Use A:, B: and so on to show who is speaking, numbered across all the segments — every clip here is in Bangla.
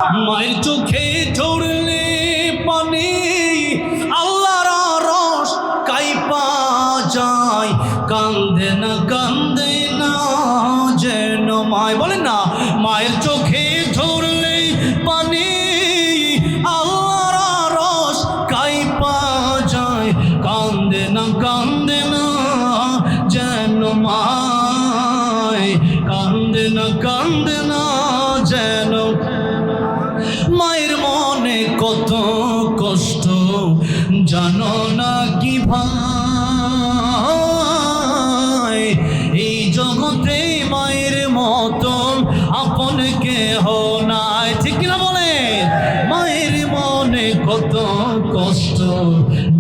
A: মায়ের চোখে ঝরলে পানি আল্লাহর আরশ কাইপা যায়, কান্দে না যেন মায়। বলেন না, মায়ের চোখে ঝরলে পানি আল্লাহর আরশ কাইপা যায়, কান্দে না যেন মায়, কান্দে না যেন। মায়ের মনে কত কষ্ট জানো না কি ভাই, এই জগতে মায়ের মতন আপন কেহ নাই। ঠিক কিনা বলে? মায়ের মনে কত কষ্ট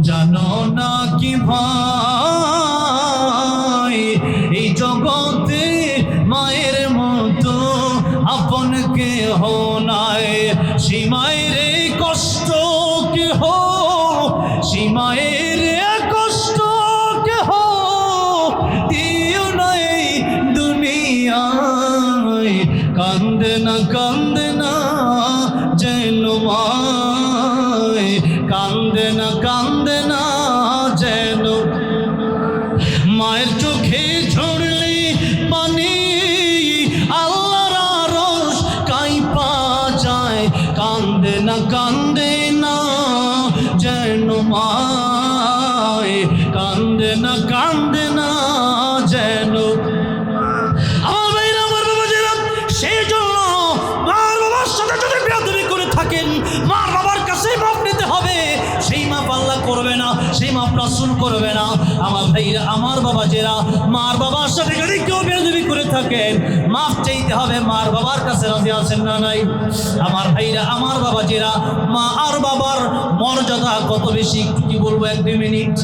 A: জানো না কি ভাই, এই জগতে মায়ের মতো আপন কেহ নাই। সীমায়ের কষ্ট কেহ, সীমায়ের কষ্ট কেহ দিও নাই দুনিয়ায়, কান্দে না যেন মায়, কান্দে না যেন। মায়ের চোখে ঝরলে পানি আল্লাহর আরশ কাইপা যায়, কান্দে না যেন মায়, কান্দে না যেন। আমার ভাইরা, আমার বাবাজিরা, সেই জন্য মার বাবার সাথে যদি বেয়াদবি করে থাকেন, মার বাবার কাছে মাপ নিতে হবে। সেই মাপ আল্লাহ করবে না, সেই মাপ রাসূল করবে না। আমার ভাইরা, আমার বাবাজিরা, মার বাবার সাথে যদি কেউ বেয়াদবি করে থাকেন, মাপ চাইতে হবে। মার বাবার কাছে রাজি আছেন না নাই? আমার ভাইরা, আমার বাবাজিরা, মা আর বাবার মর্যাদা কত বেশি, কি বলবো 1-2 মিনিট।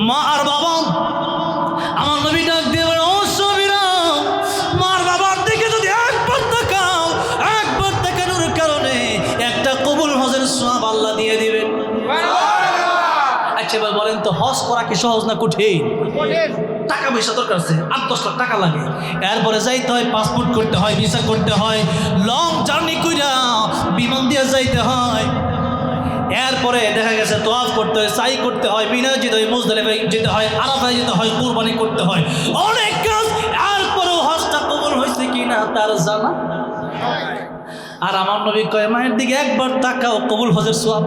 A: মা আর বাবা, আমার নবী ডাক দিয়ে বলেন, ও সবিরা, মার বাবার দিকে যদি একবার তাকানোর কারণে একটা কবুল হজের সওয়াব আল্লাহ দিয়ে দিবেন। আচ্ছা এবার বলেন তো, হজ করা কি সহজ না কঠিন? টাকা পয়সা দরকার আছে, 8-10 লাখ টাকা লাগে। এরপরে যাইতে হয়, পাসপোর্ট করতে হয়, ভিসা করতে হয়, লং জার্নি কইরা বিমান দিয়ে যাইতে হয়। এরপরে দেখা গেছে তোয়াফ করতে হয়, সাই করতে হয়, মিনা যেতে হয়, মুজদালিফায় যেতে হয়, আরাফায় যেতে হয়, কুরবানি করতে হয়, অনেক কাজ। এরপরেও হজটা কবুল হয়েছে কিনা তার জানা। আর আমার নবী কয়, মায়ের দিকে একবার তাকাও, কবুল হজের সওয়াব।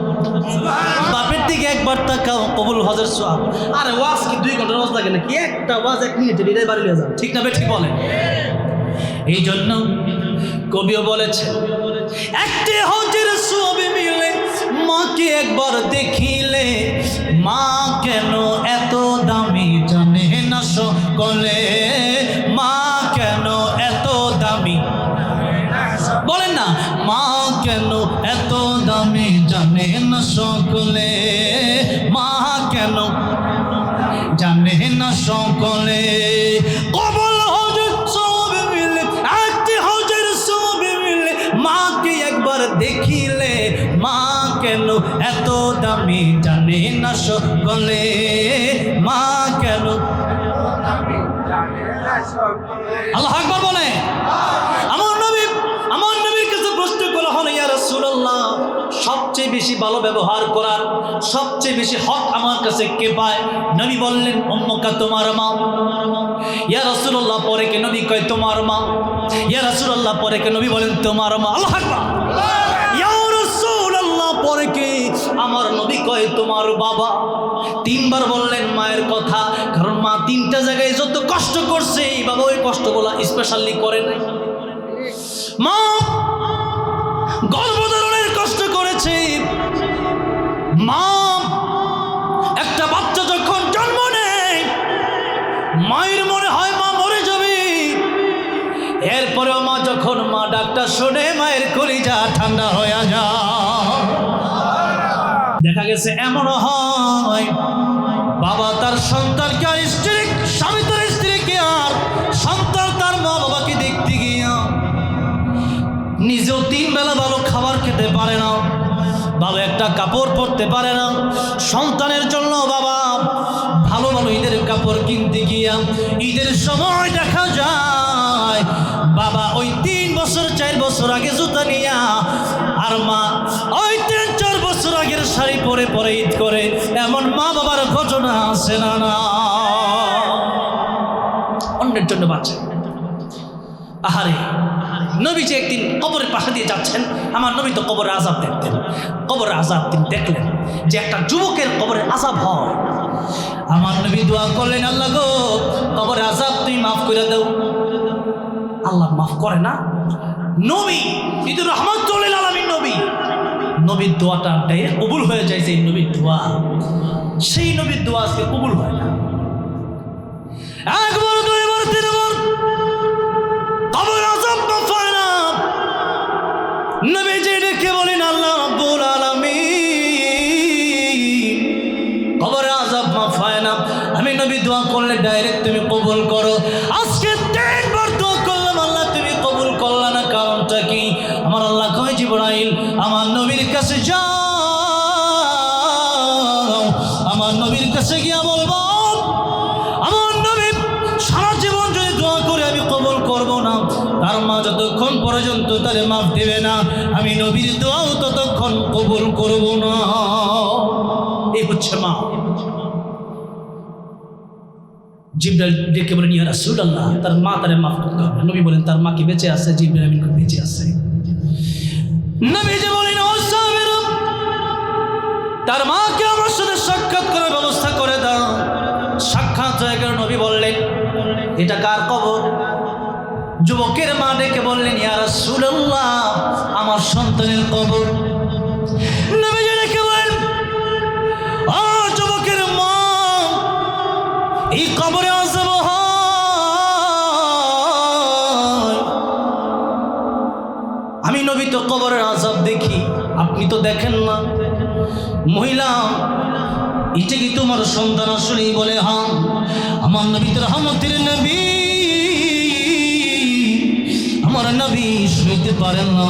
A: বাপের দিকে একবার তাকাও, কবুল হজের সওয়াব। আরে ওয়াজ কি 2 ঘন্টার ওয়াজ লাগে নাকি? একটা ওয়াজ 1 মিনিটে বিদায় বাড়ি হয়ে যাবে। ঠিক না ঠিক বলেন? এই জন্য কবিও বলেছে, একটি হজের সওয়াব মিলে মাকে একবার দেখিলে, মা কেন এত দামি জানে না সকলে, মা কেন এত দামি, বলেন না, মা কেন এত দামি জানে না সকলে, মা কেন জানে না সকলে। কবুল হজের সওয়াব মিলে, একটি হজের সওয়াব মিলে মাকে একবার দেখিলে, মা কেন এত দামি জানে না সকলে, মা কেন। আল্লাহু আকবার বলে। আমার নবীর কাছে প্রশ্ন করা হলো, ইয়া রাসূলুল্লাহ, সবচেয়ে বেশি ভালো ব্যবহার করার সবচেয়ে বেশি হক আমার কাছে কে পায়? নবী বললেন, উম্মুকা, তোমার মা। ইয়া রাসূলুল্লাহ, পরে কে? নবী কয় তোমার মা। ইয়া রাসূলুল্লাহ, পরে কে? নবী বলেন তোমার মা। আল্লাহু আকবার। ইয়া রাসূলুল্লাহ, পরে কে? আমার নবী কয় তোমার বাবা। 3 বার বললেন মায়ের কথা, কারণ মা 3টা জায়গায় যত কষ্ট করছে, এই বাবা ওই কষ্টগুলো স্পেশালি করে নাই। মা গর্ভধারণের কষ্ট করেছে। মা একটা বাচ্চা যখন জন্ম নেয়, মায়ের মনে হয় মা মরে যাবে। এরপরেও মা যখন ডাকটা শোনে, মায়ের কলিজা ঠান্ডা হয়ে যায়। দেখা গেছে এমন হয়, বাবা তার সন্তানকে আর স্বামী তার স্ত্রীকে আর সন্তান তার মা বাবাকে দেখতে গিয়া নিজেও 3 বেলা ভালো খাবার খেতে পারে না, ভালো একটা কাপড় পরতে পারে না। সন্তানের জন্য বাবা ভালো ভালো ঈদের কাপড় কিনতে গিয়া ঈদের সময় দেখা যায় বাবা ওই 3 বছর 4 বছর আগে জুতা নিয়া, আর মা ওই 3-4 বছর আগের শাড়ি পরে পরে ঈদ করে, এমন মা বাবার ঘটনা আছে না? না, অন্যের জন্য বাঁচে। আহারে, নবী যে একদিন কবরের পাশে দিয়ে যাচ্ছেন, আমার নবী তো কবরের আযাব দেখতেন। কবরের আযাব তিনি দেখলেন যে একটা যুবকের কবরের আযাব হয়। আমার নবী দোয়া করলেন, আল্লাহ গো, কবরের আযাব তুমি মাফ করে দাও। আল্লাহ মাফ করে না? নবী কিন্তু রাহমাতুল লিল আলামিন নবী, নবীর দোয়াটা কবুল হয়ে যায়। সেই নবীর দোয়া, সেই নবীর দোয়া আজকে কবুল হয় না। একবার, দুইবার, তিনবার কবর আযাব মাফ হয় না। নবীজি ডেকে বলেন, আল্লাহ রাব্বুল আলামিন, কবর আযাব মাফ হয় না। আমি নবী দোয়া করলে ডাইরেক্ট তুমি কবুল করো। আজকে 3বার দোয়া করলাম, আল্লাহ তুমি কবুল করলা না, কারণটা কি? আমার আল্লাহ কয়, জিবরাইল আমার নবীর কাছে যাও, আমার নবীর কাছে গিয়া বলবো, আমার নবী সারা জীবন যদি দোয়া করে আমি কবুল করব না, তার মা যতক্ষণ পর্যন্ত তারে মাফ দেবে না, আমি নবীর দোয়াও ততক্ষণ কবুল করব না। এই হচ্ছে মা। জিবরাইল ডেকে বলেন, ইয়া রাসূলুল্লাহ, তার মা তারে মাফ করতে হবে। নবী বলেন, তার মা কি বেঁচে আছে? জিবরাইল আমিন বেঁচে আছে। নবীজি বলেন, ও সাহাবীরা, তার মাকে আমার সাথে সাক্ষাৎ করার ব্যবস্থা করে দাও। সাক্ষাৎ হয়ে গেল। নবী বললেন, এটা কার কবর? যুবকের মা ডেকে বললেন, ইয়া রাসূলুল্লাহ, আমার সন্তানের কবর। নবীজি ডেকে বলেন, ও যুবকের মা, এই কবরে আযাব হয়। আমি নবী তো কবরের আযাব দেখি, আপনি তো দেখেন না। মহিলা, এটা কি তোমার সন্তান? আসলেই বলে, হ্যাঁ। আমার নবী তো রহমতের নবী, আমার নবী শুইতে পারেন না।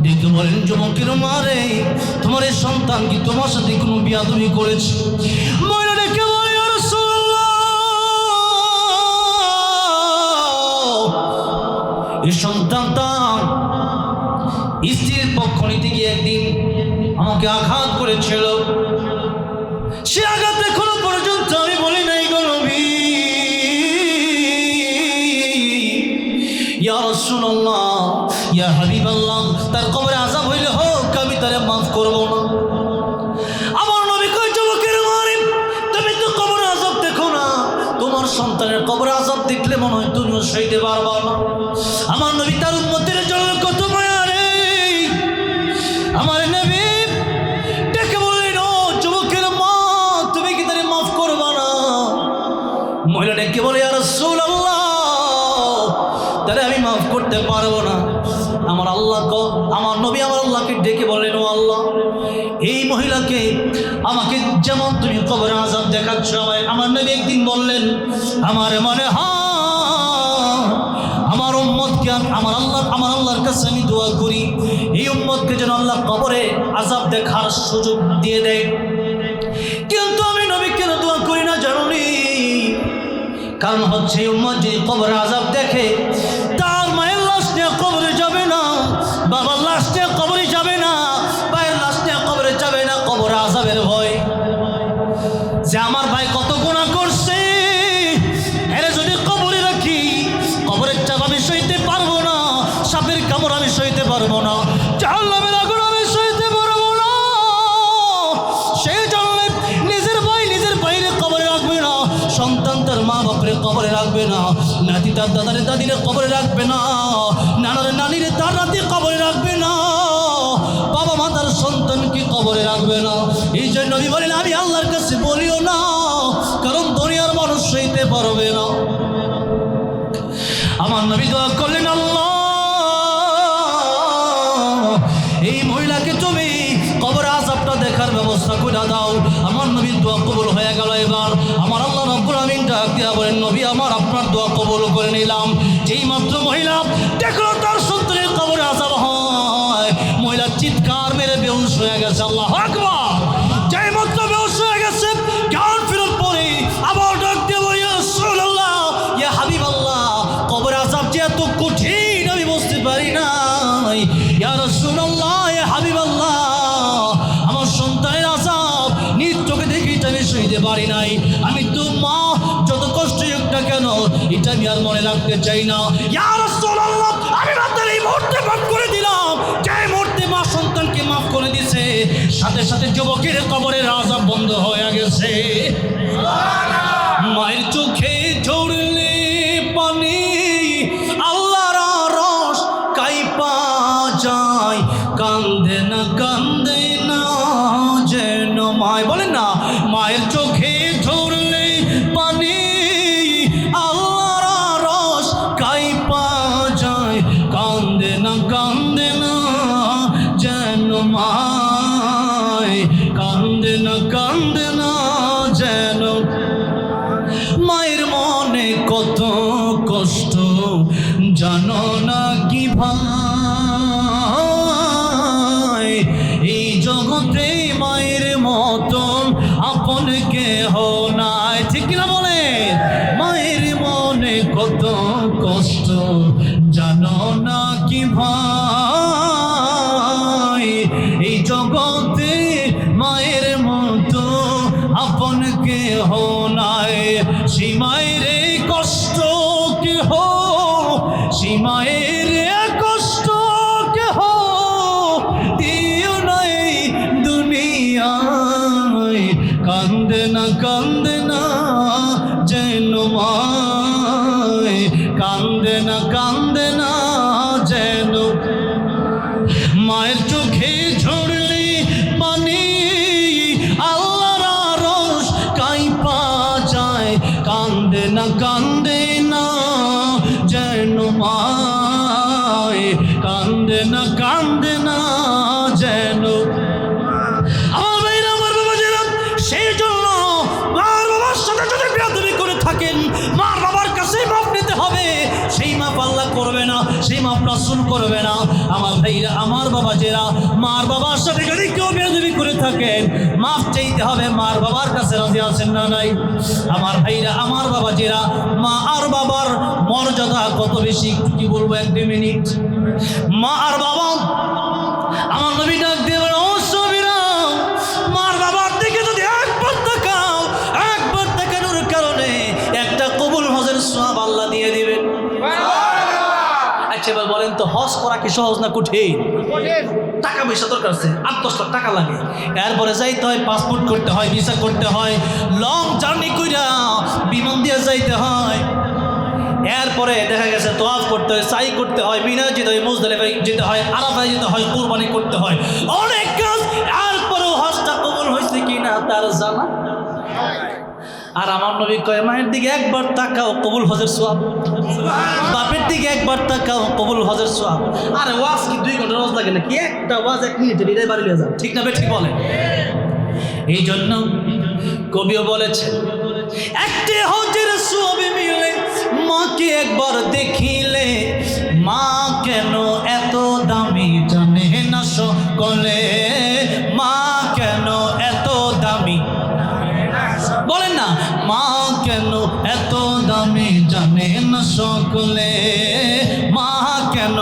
A: ডেকে বলেন, যুবকের মারে, তোমার এই সন্তান কি তোমার সাথে কোনো বিয়াদবি করেছে? মহিলা ডেকে বলে, ইয়া রাসূলুল্লাহ, এই সন্তানটা স্ত্রীর পক্ষ নিতে গিয়ে একদিন আমাকে আঘাত করেছিল। সে আঘাত এখনো পর্যন্ত আমি বলি নাই গো নবী। ইয়া রাসূলুল্লাহ, ইয়া হাবিবাল্লাহ, তার কবরে আযাব হইলে হোক, আমি তারে মাফ করব না। আমার নবী কয়, যুবকের মারে, তুমি তো কবরে আযাব দেখো না, তোমার সন্তানের কবরে আযাব দেখলে মনে হয় তুমিও সইতে পারবা না। আমার নবী তার উম্মতের জন্য কত মায়া রে। আমার নবী ডেকে বললেন, ও যুবকের মা, তুমি কি তারে মাফ করবা না? মহিলা ডেকে বলে, ইয়া রাসূলুল্লাহ, তারে আমি মাফ করতে পারবো না। আমার আল্লাহ, আমার নবী আমার আল্লাহকে ডেকে বললেন, ও আল্লাহ, এই মহিলাকে আমাকে যেমন তুমি কবরে আযাব দেখাচ্ছ, আমার নবী একদিন বললেন, আমার মনে হয় আমার উম্মতকে, আমার আল্লাহর কাছে আমি দোয়া করি, এই উম্মতকে যেন আল্লাহ কবরে আযাব দেখার সুযোগ দিয়ে দেয়। কিন্তু আমি নবী কেন দোয়া করি না জানুনি? কারণ হচ্ছে, এই উম্মত যদি কবরে আযাব দেখে, তার মায়ের লাশ নিয়ে কবরে যাবে না, বাবার লাশ নিয়ে কবরে যাবে না, ভাইয়ের লাশ নিয়ে কবরে যাবে না, কবরে আযাবের ভয়। যে আমার ভাই কত গুনাহ করছে, এরে যদি কবরে রাখি, কবরের চাপ আমি সইতে পারবো না, সাপের কামড় আমি সইতে পারবো না, জাহান্নামের আগুন আমি সইতে পারবো না। সেই জন্য নিজের ভাই নিজের ভাইরে কবরে রাখবে না, সন্তান তার মা বাপরে কবরে রাখবে না, নাতি তার দাদারে দাদিরে কবরে রাখবে না, নানারে নানিরে তার নাতি কবরে রাখবে না, বাবা মা তার সন্তানকে কবরে রাখবে না। এই জন্য নবী বলেন, আমি আল্লাহর কাছে বলিও না, কারণ দুনিয়ার মানুষ সইতে পারবে না। আমার নবী দোয়া করলেন, আল্লাহ, এই মহিলাকে তুমি কবর আযাবটা দেখার ব্যবস্থা করে দাও। আমার নবীর দোয়া কবুল হয়ে গেল। এবার আমার আল্লাহ রাব্বুল আমিন ডাক দিয়া বলেন, নবী আমার আপনার দোয়া কবুল করে নিলাম। যেই মাত্র মহিলা দেখলো তার সন্তানের কবরে আযাব হয়, মহিলা চিৎকার মেরে বেহুশ হয়ে গেছে। আল্লাহু আকবার। যেই মাত্র বেহুশ হয়ে গেছে, জ্ঞান ফেরার পরে আবার ডাক দিয়ে বলে, ইয়া রাসূলুল্লাহ, ইয়া হাবিবাল্লাহ, কবরে আযাব যে এত কঠিন, পারি নাই। আমি তো মা যত কষ্ট হোক না কেন এটা আমি আর মনে রাখতে চাই না। ইয়া রাসূলুল্লাহ, আমি রাতের এই মুহূর্তে মাফ করে দিলাম। যে মুহূর্তে মা সন্তানকে মাফ করে দিছে, সাথে সাথে যুবকের কবরের আযাব বন্ধ হয়ে গেছে। মায়ের চোখে ঝরলে পানি আল্লাহর আরশ কাইপা যায়, কান্দে না যেন মায়। বলেন না, মায়ের চোখে ঝরলে পানি আল্লাহর আরশ কাইপা যায়, কান্দে না যেন মায়, কান্দে না যেন। মায়ের মনে কত কষ্ট জানো না কি ভাই, এই জগতে মায়ের মতন আপন কেহ নাই। ঠিক কিনা বলে? মায়ের মনে কত কষ্ট জানো না কি ভাই, এই জগতে মায়ের মতো আপন কেহ নাই। সেই মায়ের কষ্ট কেহ, সেই মায়ের কষ্ট কেহ দিও নাই দুনিয়ায়, কান্দে না যেন মায়, কান্দে না যেন। মায়ের চোখে ঝরলে পানি আল্লাহর আরশ কাইপা যায়, কান্দে না যেন মায়, কান্দে না যেন। আমার বাবা যেন সেই জন্য মার বাবার সাথে যদি বেয়াদবি করে থাকেন, মার বাবার কাছে মাফ নিতে হবে। সেই মাফ আল্লাহ করবে না, সেই মাফ রাসূল করবে না। আমার ভাইরা, আমার বাবা যারা মার বাবার সাথে যদি কেউ বেয়াদবি করে থাকেন, মাফ চাইতে হবে। মার বাবার কাছে রাজি আছেন না নাই? আমার ভাইরা, আমার বাবা যারা মা আর বাবার মর্যাদা কত বেশি, কি বলবো 1-2 মিনিট। মা আর বাবা, আমার নবী ডাক দিয়ে বলেন, ও সাহাবীরা, মার বাবার দিকে যদি একবার তাকানোর কারণে একটা কবুল হজের সওয়াব আল্লাহ দিয়ে দিবেন। আচ্ছা এবার বলেন তো, হজ করা কি সহজ না কঠিন? টাকা পয়সা দরকার আছে, 8-10 লাখ টাকা লাগে। এরপরে যাইতে হয়, পাসপোর্ট করতে হয়, ভিসা করতে হয়, লং জার্নি কইরা বিমান দিয়ে যাইতে হয়। এরপরে দেখা গেছে তোয়াফ করতে হয়, সাই করতে হয়, মিনা যেতে হয়, মুজদালিফায় যেতে হয়, আরাফায় যেতে হয়, কুরবানি করতে হয়, অনেক কাজ। এরপরেও হজটা কবুল হয়েছে কিনা তার জানা। আর আমার নবী কয়, মায়ের দিকে একবার তাকাও, কবুল হজের সওয়াব। বাপের দিকে একবার তাকাও, কবুল হজের সওয়াব। আরে ওয়াজ কি 2 ঘন্টার ওয়াজ লাগে নাকি? একটা ওয়াজ 1 মিনিটে বিদায় বাড়ি নিয়ে যাও। ঠিক না ঠিক বলে? এই জন্য কবিও বলেছে, একটি হজের সওয়াবে মিলে মাকে একবার দেখিলে, মা কেন এত দামি জানে না সকলে, মা কেন এত দামি, বলেন না, মা কেন এত দামি জানে না সকলে, মা কেন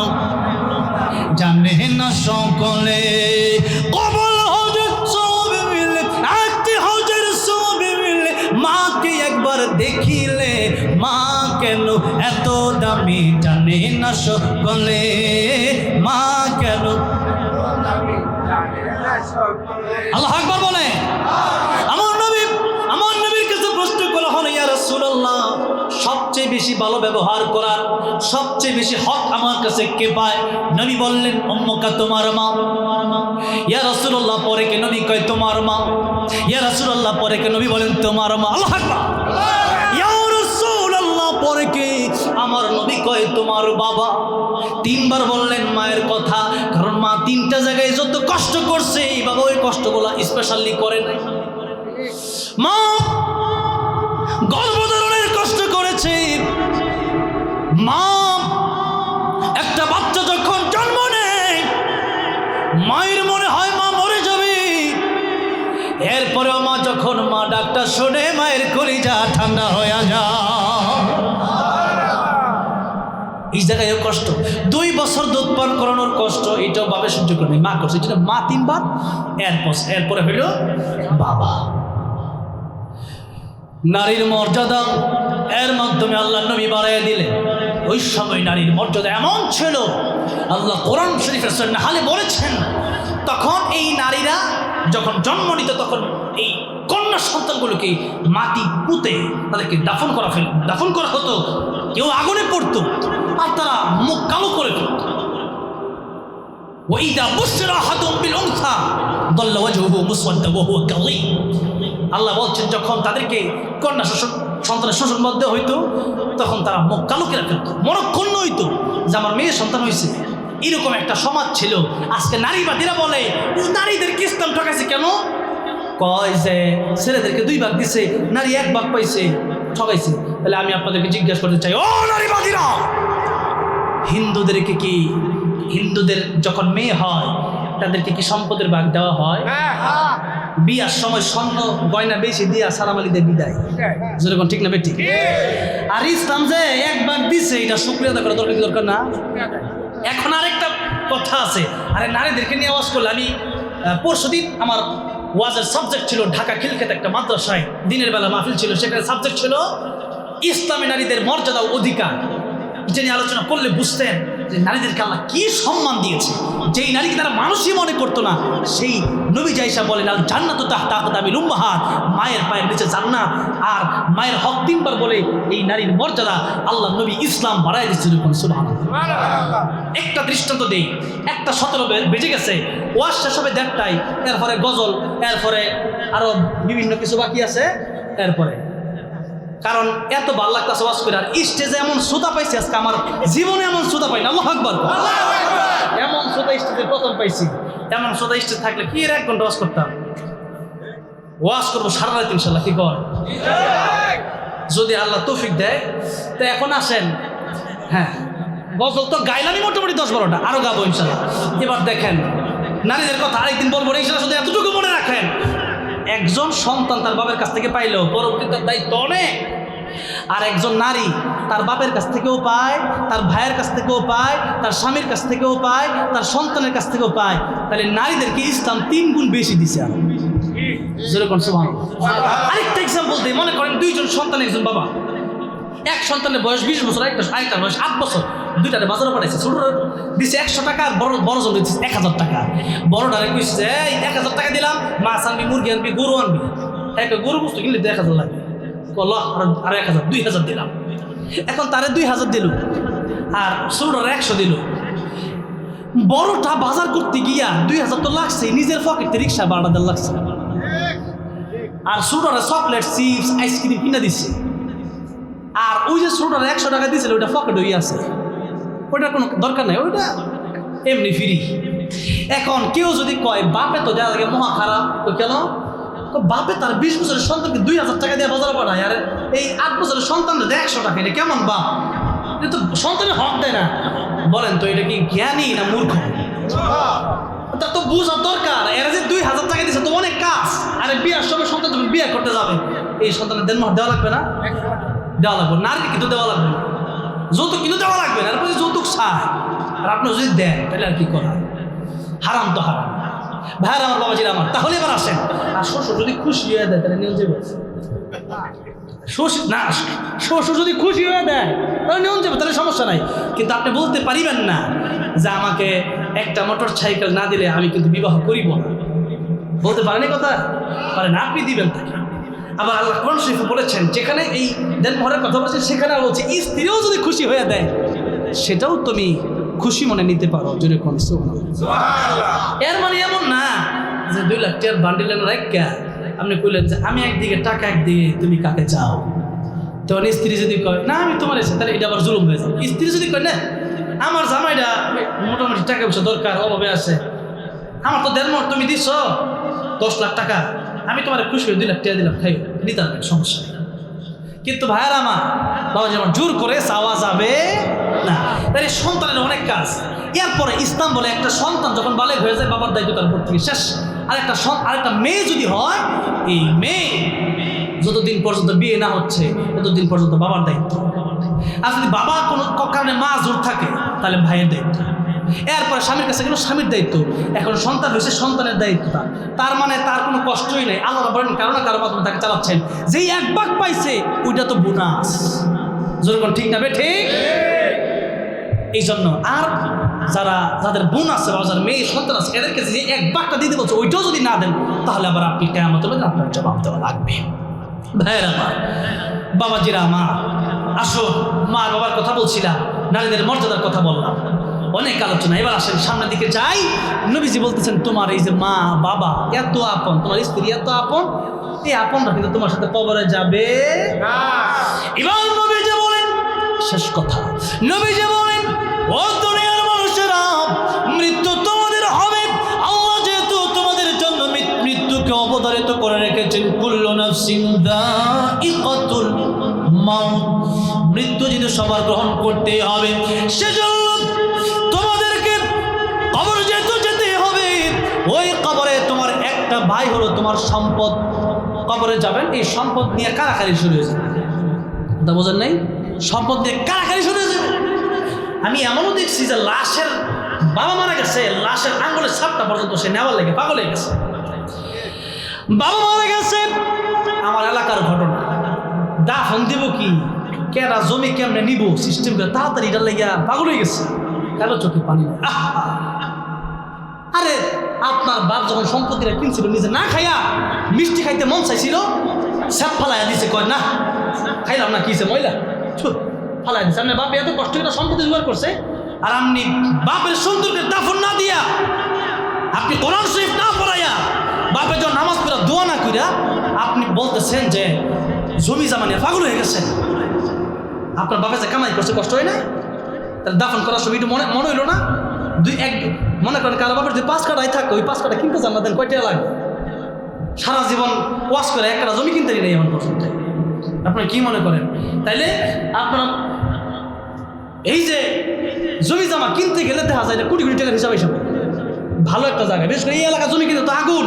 A: জানে না সকলে। কবুল হজের সওয়াবে মিলে, একটি হজের সওয়াবে মিলে মাকে একবার দেখিলে, মা কেন এত দামি জানে না সকলে, মা কেন। আল্লাহু আকবার বলে। আমার নবীর কাছে প্রশ্ন করা হলো, ইয়া রাসূলুল্লাহ, সবচেয়ে বেশি ভালো ব্যবহার করার সবচেয়ে বেশি হক আমার কাছে কে পায়? নবী বললেন, উম্মুকা, তোমার মা। ইয়া রাসূলুল্লাহ, পরে কে? নবী কয় তোমার মা। ইয়া রাসূলুল্লাহ, পরে কে? নবী বলেন তোমার মা। আল্লাহু আকবার। ইয়া রাসূলুল্লাহ, পরে কে? আমার নবী কয় তোমার বাবা। 3 বার বললেন মায়ের কথা, কারণ মা 3টা জায়গায় যত কষ্ট করছে, এই বাবা ওই কষ্টগুলো স্পেশালি করে নাই। মা গর্ভধারণের কষ্ট করেছে। মা একটা বাচ্চা যখন জন্ম নেয়, মায়ের মনে হয় মা মরে যাবে। এরপরেও মা যখন ডাকটা শুনে, মায়ের কলিজা ঠান্ডা হয়ে যায়। এই জায়গায় কষ্ট। 2 বছর দুধ পান করানোর কষ্ট, এটাও বাবা সহ্য করে নেই, মা করছে। মা 3 বার, এরপরে হইল বাবা। নারীর মর্যাদা এর মাধ্যমে আল্লাহ নবী বাড়াইয়া দিলেন। ওই সময় নারীর মর্যাদা এমন ছিল, আল্লাহ কোরআন শরীফের সূরা নাহলে বলেছেন, তখন এই নারীরা যখন জন্ম নিত তখন এই কন্যা সন্তানগুলোকে মাটি পুঁতে তাদেরকে দাফন করা হতো। কেউ আগুনে পড়তো আর তারা মুখ কালো করে ফেলত। ওয়াইদা বুশরা আহাদুম বিল উনসা দাল্লা ওয়াজহুহু মুসওয়াদ্দা ওয়া হুয়া কাযীম। আল্লাহ বলছেন যখন তাদেরকে কন্যা সন্তানের শোষণ মধ্যে হইতো তখন তারা মুখ কালো করে ফেলত, মনক্ষুণ্ণ হইতো যে আমার মেয়ে সন্তান হয়েছে। এরকম একটা সমাজ ছিল। আজকে নারীবাদীরা বলে নারীদেরকে ইসলাম ঠকাইছে কেন? কয় যে ছেলেদেরকে 2 ভাগ দিছে, নারী 1 ভাগ পাইছে, ঠকাইছে। তাহলে আমি আপনাদেরকে জিজ্ঞাসা করতে চাই, ও নারীবাদীরা, হিন্দুদের যখন মেয়ে হয় তাদেরকে কি সম্পদের ভাগ দেওয়া হয়? বিয়ার সময় স্বর্ণ গয়না বেশি দিয়া সালাম আলীদের বিদায়, যেরকম ঠিক না বেটি? আর ইসলাম যে 1 ভাগ দিছে এটা শুকরিয়া আদায় করা দরকার না? এখন আরেকটা কথা আছে, আরে নারীদেরকে নিয়ে আওয়াজ করলে, আমি পরশুদিন আমার ওয়াজের সাবজেক্ট ছিল ঢাকা খিলক্ষেত একটা মাদ্রাসায় দিনের বেলা মাহফিল ছিল, সেখানে সাবজেক্ট ছিল ইসলামী নারীদের মর্যাদা ও অধিকার। এটা নিয়ে আলোচনা করলে বুঝতেন যে নারীদেরকে আল্লাহ কি সম্মান দিয়েছে। যেই নারীকে তারা মানুষই মনে করতো না, সেই নবী জাইসা বলেন আল জান্নাতু তাহতা আকদামিল উম্মাহাত, মায়ের পায়ের নিচে জান্নাত। আর মায়ের হক 3 বার বলে এই নারীর মর্যাদা আল্লাহ নবী ইসলাম বাড়ায় দিচ্ছে। সুবহানাল্লাহ। একটা দৃষ্টান্ত দেই, 1:17 বেজে গেছে, ওয়াজ শেষ হবে 1:30টায়, এরপরে গজল, এরপরে আরো বিভিন্ন কিছু বাকি আছে এরপরে। কারণ এত ভালো লাগতেছে ওয়াজ করে, আর স্টেজে এমন শ্রোতা পাইছি আজকে আমার জীবনে এমন শ্রোতা পাই না। আল্লাহু আকবার। এমন শ্রোতা স্টেজে প্রথম পাইছি। এমন শ্রোতা স্টেজ থাকলে কি 1 ঘন্টা ওয়াজ করতাম। ওয়াজ করবো সারা রাত ইনশাল্লাহ, কি কর যদি আল্লাহ তৌফিক দেয়। তো এখন আসেন, হ্যাঁ গজল তো গাইলামই মোটামুটি 10-12টা, আরো গাবো ইনশাল্লাহ। এবার দেখেন নারীদের কথা আরেকদিন বলবো ইনশাল্লাহ, শুধু এতটুকু মনে রাখেন, একজন সন্তান তার বাবার কাছ থেকে পাইলেও পরবর্তী তার দায়িত্ব অনেক। আর একজন নারী তার বাপের কাছ থেকেও পায়, তার ভাইয়ের কাছ থেকেও পায়, তার স্বামীর কাছ থেকেও পায়, তার সন্তানের কাছ থেকেও পায়। তাহলে নারীদেরকে ইসলাম 3 গুণ বেশি দিছে। যেরকম সুবহানাল্লাহ। আরেকটা এক্সাম্পল দিই, মনে করেন 2 জন সন্তান, একজন বাবা, এক সন্তানের বয়স 20 বছর, আরেকটার বয়স 8 বছর, 2টারে বাজারে পাঠাইছে। ছোটরা দিচ্ছে 100 টাকা, আর বড় জন দিচ্ছে 1000 টাকা। বড়টারে কইছে এই 1000 টাকা দিলাম, মাছ আনবি, মুরগি আনবি, গরু আনবি। একটা গরু বস্তু কিনলে 1000 লাগবে, আর 1000, 2000 দিলাম। এখন তারে 2000 দিল আর ছোটরা 100 দিল। বড়টা বাজার করতে গিয়া 2000 তো লাগছে, নিজের পকেটে রিক্সা ভাড়া দেওয়া লাগছে। আর ছোটরা চকলেট, চিপস, আইসক্রিম কিনে দিচ্ছে। আর ওই যে ছোটরা 100 টাকা দিয়েছিল ওইটা পকেট হয়ে আছে, ওইটার কোনো দরকার নাই, ওইটা এমনি ফ্রি। এখন কেউ যদি কয় বাপে তো দেওয়া লাগে মহা খারাপ, তো কেন? বাপে তার 20 বছরের সন্তানকে 2000 টাকা দিয়ে বাজারে পাঠায়, আর এই 8 বছরের সন্তানদের 100 টাকা, এটা কেমন বাপ? এটা তো সন্তানের হক দেয় না। বলেন তো এটা কি জ্ঞানী না মূর্খ? তার তো বোঝার দরকার। এরা যে 2000 টাকা দিচ্ছে তো অনেক কাজ। আরে বিয়ার সময় সন্তান যখন বিয়ে করতে যাবে, এই সন্তানের দেনমোহর দেওয়া লাগবে না? দেওয়া লাগবে। নারীকে কিন্তু দেওয়া লাগবে না, যৌতুক কিন্তু দেওয়া লাগবে না। এরপরে যৌতুক চায়, আর আপনি যদি দেন তাহলে আর কি করা? হারাম তো হারাম। ভাইয়ার আমার, বাবাজিরা আমার, তাহলে এবার আসেন। আর শ্বশুর যদি খুশি হয়ে দেয় তাহলে নিয়ে যাবে। শ্বশুর যদি খুশি হয়ে দেয় তাহলে নিয়ে যাবে, তাহলে সমস্যা নাই। কিন্তু আপনি বলতে পারিবেন না যে আমাকে একটা মোটর সাইকেল না দিলে আমি কিন্তু বিবাহ করিব না। বলতে পারেন এই কথা? পারেন, আপনি দিবেন তাকে। আবার আল্লাহ কোরআন শরীফে বলেছেন, যেখানে এই দেনমোহরের কথা বলছেন সেখানে বলছে স্ত্রীও যদি খুশি হয়ে দেয় সেটাও তুমি খুশি মনে নিতে পারো। জোরে কোন সুবহানাল্লাহ। এর মানে এমন না যে 2 লাখ টাকার বান্ডিলের রাখা আপনি কইলেন যে আমি একদিকে টাকা, একদিকে তুমি কাকে চাও। তখন স্ত্রী যদি কয় না আমি তোমার এসে, তাহলে এটা আবার জুলুম হয়ে যায়। স্ত্রী যদি কয় না আমার জামাইটা মোটামুটি টাকা পয়সা দরকার, অভাবে আছে, আমার তো দেনমোহর তুমি দিচ্ছ 10 লাখ টাকা, আমি তোমার খুশি হয়ে 2 লাখ টাকা দিলাম, খাই নিতে হবে, সমস্যা নেই। কিন্তু ভাইয়ার আমার, বাবা যেমন জোর করে চাওয়া যাবে না। তাই সন্তানের অনেক কাজ। এরপরে ইসলাম বলে একটা সন্তান যখন বালেগ হয়ে যায় বাবার দায়িত্ব তার উপর থেকে শেষ। আরেকটা মেয়ে যদি হয়, এই মেয়ে যতদিন পর্যন্ত বিয়ে না হচ্ছে ততদিন পর্যন্ত বাবার দায়িত্ব। আর যদি বাবা কোনো কারণে মা জোর থাকে তাহলে ভাইয়ের দায়িত্ব। এরপরে স্বামীর কাছে গেল, স্বামীর দায়িত্ব। এখন সন্তান হয়েছে, সন্তানের দায়িত্ব তার মানে তার কোনো কষ্টই নেই। আল্লাহ বলেন কারো না কারো মাধ্যমে তাকে চালাচ্ছেন। যেই এক ভাগ পাইছে ওইটা তো বোনাস। যেরকম ঠিক না বে ঠিক? এই জন্য আর যাদের বোন আছে বা যাদের মেয়ে সন্তান আছে এদেরকে যে এক ভাগটা দিতে বলছে ওইটাও যদি না দেন তাহলে আবার আপনি কিয়ামতের দিন আপনার জবাব দেওয়া লাগবে। ভাইয়েরা আমার, বাবাজিরা আমার, আসো মা বাবার কথা বলছিলাম, নারীদের মর্যাদার কথা বললাম, অনেক আলোচনা। এবার আসেন সামনের দিকে যাই। নবীজি বলতেছেন তোমার এই যে মা বাবা এত আপন, তোমার স্ত্রী এত আপন, এই আপনরা কিন্তু তোমার সাথে কবরে যাবে না। এবার নবীজি বলেন, শেষ কথা, নবীজি বলেন ও দুনিয়ার মানুষেরা, মৃত্যু তোমাদের হবে। আল্লাহ যেহেতু তোমাদের জন্য মৃত্যুকে অবধারিত করে রেখেছেন, কুল্লু নাফসিন যায়িকাতুল মাউত, মৃত্যু যদি সবার গ্রহণ করতে হবে, সেজন্য তোমাদেরকে কবর যেহেতু যেতে হবে, ওই কবরে তোমার একটা ভাই হলো তোমার সম্পদ। কবরে যাবেন, এই সম্পদ নিয়ে কারাকারি শুরু হয়ে যাবে। তা বোঝেন নাই? সম্পদ নিয়ে কারাকারি শুরু হয়ে যাবে। আমি এমনও দেখছি যে লাশের বাবা মারা গেছে, লাশের আঙ্গুলের ছাপটা পর্যন্ত সে নেওয়ার লেগে পাগল হয়ে গেছে। বাবা মারা গেছে, আমার এলাকার ঘটনা, দাফন দিব কি, কেরা জমি কেমনে নিব, সিস্টেম করে তাড়াতাড়ি এটা লেগে পাগল হয়ে গেছে। কারো চোখে পানি নেই। আরে আপনার বাপ যখন সম্পত্তিটা কিনছিল, নিজে না খাইয়া মিষ্টি খাইতে মন চাইছিল, স্যাপ ফালাইয়া দিছে, কয় না খাইলাম না, কিছে ময়লা ফালাই দিচ্ছে। আপনার বাপ এত কষ্ট করে সম্পত্তি জোগাড় করছে, আর আপনি বাপের সুন্দরকে দাফন না দিয়া, আপনি কোরআন শরীফ না পড়াইয়া, বাপের জন্য নামাজ পড়া দোয়া না কইরা আপনি বলতেছেন যে জমি জামা নিয়ে পাগল হয়ে গেছে। আপনার বাপে যে কামাই করছে কষ্ট হয় না? তাহলে দাফন করার সময় একটু মনে হইলো না? মনে করেন কারো বাপের যদি 5 কাঠাই থাকে, ওই 5 কাঠা কিনতে চান না, দেন কয় টাকা লাগবে? সারা জীবন ওয়াশ করে 1 কাঠা জমি কিনতে নেই এমন পর্যন্ত। আপনারা কি মনে করেন? তাইলে আপনারা এই যে জমি জামা কিনতে গেলে দেখা যায় কোটি কোটি টাকার হিসাব হিসাবে ভালো একটা জায়গা, বিশেষ করে এই এলাকা জমি কিনতে তো আগুন।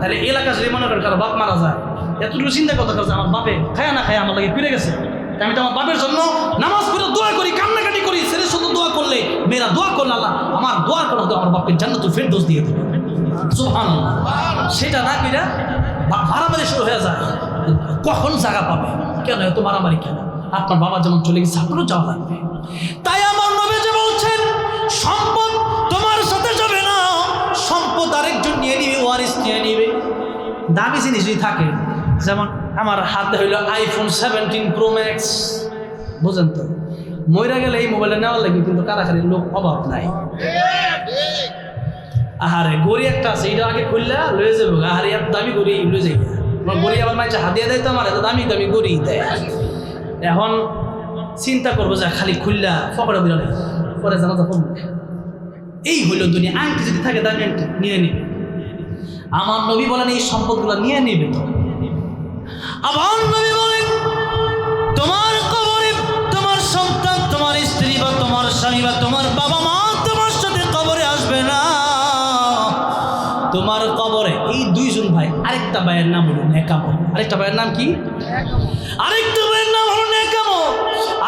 A: তাহলে এলাকা যদি মনে করেন কারো বাপ মারা যায়, এতটুকু চিন্তা করতে করছে আমার বাপে খায়া না খায়া আমার লাগে ফিরে গেছে, আমি তো আমার বাপের জন্য নামাজ পড়ে দোয়া করি, কান্নাকাটি করি, ছেলে শুধু দোয়া করলে, মেয়েরা দোয়া করলে আল্লাহ আমার দোয়ার করে আমার বাপকে জান্নাতুল ফেরদৌস দিয়ে দেবে। সুবহানাল্লাহ। সেটা না কিনা মারামারি শুরু হয়ে যায়, কখন জায়গা পাবে, কেন এত মারামারি কেন? আপনার বাবা যেমন চলে গেছে আপনারও যাওয়া লাগবে। তাই আমার নবী যে বলছেন সম্পদ তোমার সাথে যাবে না, সম্পদ আরেকজন নিয়ে নিবে, ওয়ারিস নিয়ে নিবে। দামি জিনিস যদি থাকে, যেমন আমার হাতে হইলো আইফোন 17 প্রো ম্যাক্স, বুঝেন তো, মইরা গেলে এই মোবাইলটা নেওয়ার লাগে কিন্তু কারাকারির লোক অভাব নাই। আহারে গড়ি একটা আছে, এটা আগে খুললা লয়ে যাবো, আহারে এত দামি গড়ি লয়ে যাই, গড়ি আবার মাঝে হাতিয়ে দেয় তো, আমার এত দামি দামি গড়ি দেয়। এখন চিন্তা করবো যে খালি খুললা ফকড়া দিল, পরে জানা তখন এই হইল দুনিয়া। আংটি যদি থাকে দামি আংটি নিয়ে নিবে। আমার নবী বলেন এই সম্পদগুলো নিয়ে নিবে। তো আমার নবী বলেন তোমার কবরে তোমার সন্তান, তোমার স্ত্রী বা তোমার স্বামী বা তোমার বাবা মা তোমার সাথে কবরে আসবে না। তোমার কবরে এই 2 জন ভাই, আরেকটা ভাইয়ের নাম হলো নেকামল। আরেকটা ভাইয়ের নাম কি? আরেকটা ভাইয়ের নাম হলো নেকামল,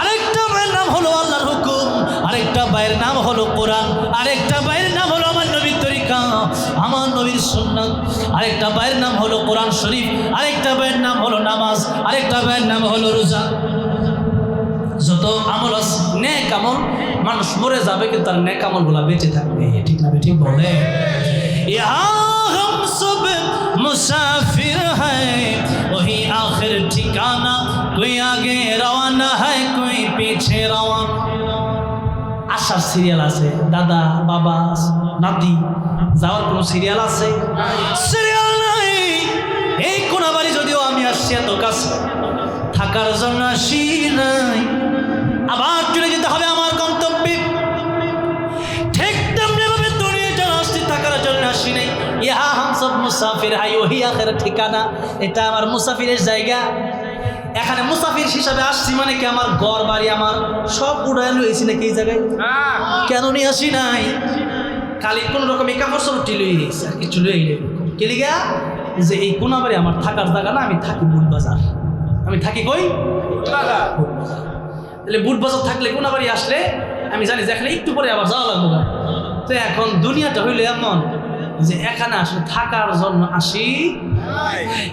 A: আরেকটা ভাইয়ের নাম হলো আল্লাহর হুকুম, আরেকটা ভাইয়ের নাম হলো কোরআন, আরেকটা ভাইয়ের নাম হলো আমার নবীর তরিকা, আমার নবীর সুন্নাত, আরেকটা ভাইয়ের নাম হলো কোরআন শরীফ, আরেকটা ভাইয়ের নাম হলো নামাজ, আরেকটা ভাইয়ের নাম হলো রোজা। যত আমল আছে নেক আমল, মানুষ মরে যাবে কিন্তু তার নেক আমলগুলো বেঁচে থাকবে। ঠিক না? ঠিক বলে। हम सब मुसाफिर हैं, वही आखिर ठिकाना, कोई आगे रवाना है, कोई पीछे रवाना। আসার সিরিয়াল আছে, দাদা বাবা নাতি যাওয়ার কোনো সিরিয়াল আছে? সিরিয়াল নাই। এই কোনাবাড়ি যদিও আমি আসছি এত কাছে, থাকার জন্য আসি নাই, আবার চলে যেতে হবে আমার গন্তব্যে। ঠিক তেমনি ভাবে দুনিয়াটা আসছি থাকার জন্য আসি নাই। ইহা হাম সব মুসাফির হাই, ওহি আখির ঠিকানা, এটা আমার মুসাফিরের জায়গা। এখানে মুসাফির হিসাবে আসছি মানে কি আমার ঘর বাড়ি আমার সব উড়াই লইছি নাকি এই জায়গায়? কেন নিয়ে আসি নাই? খালি কোন রকম কাপড় চোপড় লই গেছি, আর কিছু লই গেলে কে লিগা যে এই কোনাবাড়ি আমার থাকার জায়গা না, আমি থাকি বুট বাজার। আমি থাকি কই? বুট বাজার। তাহলে বুট বাজার থাকলে কোনাবাড়ি আসলে আমি জানি যে এখানে একটু পরে আবার যাওয়া লাগবো। তো এখন দুনিয়াটা হইলে এমন যে এখানে আসলে থাকার জন্য আসি,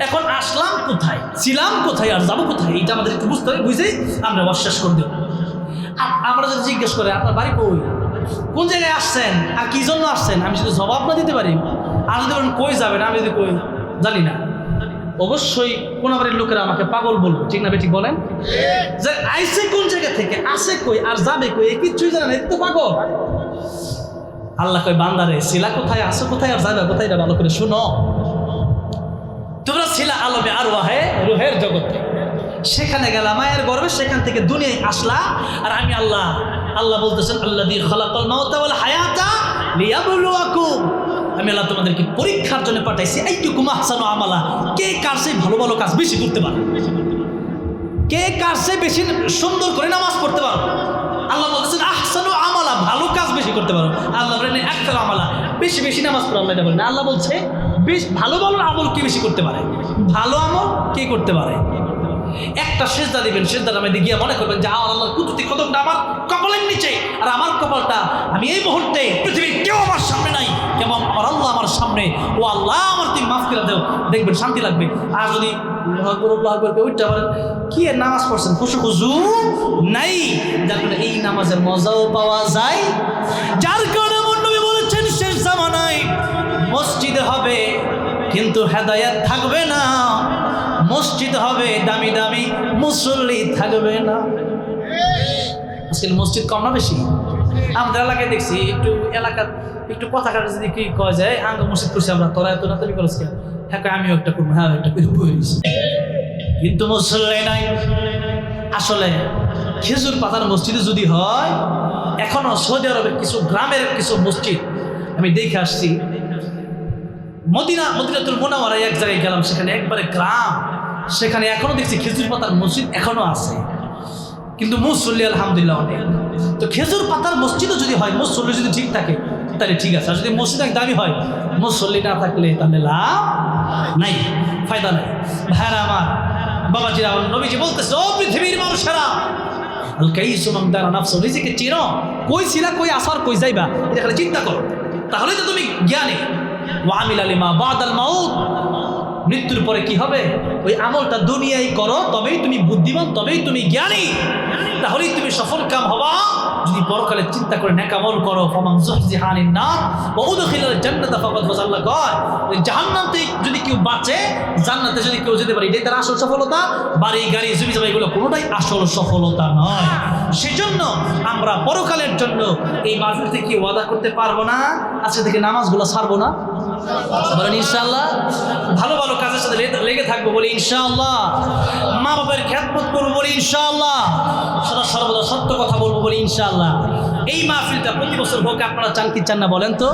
A: এখন আসলাম কোথায়, ছিলাম কোথায়, আর যাবো কোথায়, এটা আমাদের একটু বুঝতে হবে। বুঝেই আমরা অশ্বাস করে দেবো। আমরা যদি জিজ্ঞেস করে আপনার বাড়ি কই, কোন জায়গায় আসছেন, আর কি জন্য আসছেন, আমি যদি জবাব না দিতে পারি, আর যদি বলেন কই যাবেন, আমি যদি কই জানি না, অবশ্যই কোন বাড়ির লোকেরা আমাকে পাগল বলবো, ঠিক না ঠিক বলেন? যে আইসে কোন জায়গা থেকে, আসে কই, আর যাবে কই, কিচ্ছুই জানে না, এটা তো পাগল। আল্লাহ কয় বান্দারে ছিলা কোথায়, আসো কোথায়, আর যাবে কোথায়, এটা ভালো করে শুনো। তোমরা ছিলা আলমে আরওয়াহে, রুহের জগতে, সেখানে গেলা মায়ের গর্ভে, সেখান থেকে দুনিয়ায় আসলা। আর আমি আল্লাহ, আল্লাহ বলতেছেন আল্লাযী খালাকাল মাউতা ওয়াল হায়াতা লিয়াবলুয়াকুম, আমি আল্লাহ তোমাদেরকে পরীক্ষার জন্য পাঠাইছি। আইয়ুকুম আহসানু আমালা, কে কার চেয়ে ভালো ভালো কাজ বেশি করতে পারে, কে কার চেয়ে বেশি সুন্দর করে নামাজ পড়তে পারো। আল্লাহ বলতেছেন আহসানু আমালা, ভালো কাজ বেশি করতে পারো। আল্লাহ বলেন আকসারু আমালা, বেশি বেশি নামাজ পড়ো। আল্লাহ এটা বলেন, আল্লাহ বলছে বেশ ভালো ভালো আমল কে বেশি করতে পারে, ভালো আমল কে করতে পারে। একটা সেজদা দিবেন, সেজদার মধ্যে গিয়ে মনে করবেন যে আল্লাহর কুদরতি কদমটা আমার কপালের নিচে, আর আমার কপালটা আমি এই মুহূর্তে পৃথিবীর কেউ আমার সামনে নাই, কেবল আমার আল্লাহ আমার সামনে। ও আল্লাহ আমার তুমি মাফ করে দাও, দেখবেন শান্তি লাগবে। আর যদি উঠতে পারেন কি নামাজ পড়ছেন, খুশু নাই, যার কারণে এই নামাজের মজাও পাওয়া যায়। যার কারণে নবী বলেছেন শেষ জামানায় মসজিদে হবে কিন্তু হেদায়েত থাকবে না, মসজিদ হবে দামি দামি মুসল্লি থাকবে না। আজকাল মসজিদ কম না বেশি? আমাদের এলাকায় দেখছি একটু এলাকার একটু কথা কাটা যদি কি কয়া যায়, আঙ্গ মসজিদ করছি আমরা, তোরা এত না তুমি করছ কেন, হ্যাঁ আমিও একটা করবো, হ্যাঁ একটা কিন্তু মুসল্লি নাই। আসলে খেজুর পাতার মসজিদে যদি হয়, এখনো সৌদি আরবের কিছু গ্রামের কিছু মসজিদ আমি দেখে আসছি। মদিনাতুল মুনাওয়ারায় এক জায়গায় গেলাম, সেখানে একবারে গ্রাম, সেখানে এখনো দেখছি খেজুর পাতার মসজিদ এখনো আছে, কিন্তু মুসল্লি আলহামদুলিল্লাহ অনেক। তো খেজুর পাতার মসজিদও যদি হয়, মুসল্লি যদি ঠিক থাকে তাহলে ঠিক আছে, আর যদি মসজিদ এক দামি হয়, মুসল্লি না থাকলে তাহলে লাভ নাই, ফায়দা নাই। ভাইরা আমার, বাবাজিরা, নবীজি বলতেছে ও পৃথিবীর মানুষেরা, আল কাইসু মান দারা নাফসু, নিজেকে চিনো, কই ছিলা, কই আসার, কই যাইবা, এটা খালি চিন্তা করো, তাহলেই তো তুমি জ্ঞানী। ওয়া আমিলা লিমা বাদাল মাউত, মৃত্যুর পরে কি হবে ওই আমলটা দুনিয়ায় করো, তবেই তুমি বুদ্ধিমান, তবেই তুমি জ্ঞানী, তাহলেই তুমি সফল কাম হবা। যদি পরকালে চিন্তা করে নেক আমল করো, ফামান যুহজিহা আনিন নার ওয়া উদখিলাল জান্নাতা ফাকাদ ফাজ, আল্লাহ কয় জাহান্নাম থেকে যদি কেউ বাঁচে, জান্নাতে যদি কেউ যেতে পারে, এটাই তার আসল সফলতা। বাড়ি গাড়ি জমি জমা এগুলো কোনোটাই আসল সফলতা নয়। সেজন্য আমরা পরকালের জন্য এই মাহফিল থেকে ওয়াদা করতে পারবো না, আজকে থেকে নামাজগুলো ছাড়বো না, বলেন ইনশাআল্লাহ। ভালো ভালো কাজের সাথে লেগে থাকবো, বলি ইনশাআল্লাহ। মা বাবার খেদমত করবো, বলি ইনশাআল্লাহ। সদা সর্বদা সত্য কথা বলবো, বলি ইনশাআল্লাহ। এই মাহফিলটা প্রতি বছর হোক, আপনারা চান কি চান না বলেন তো?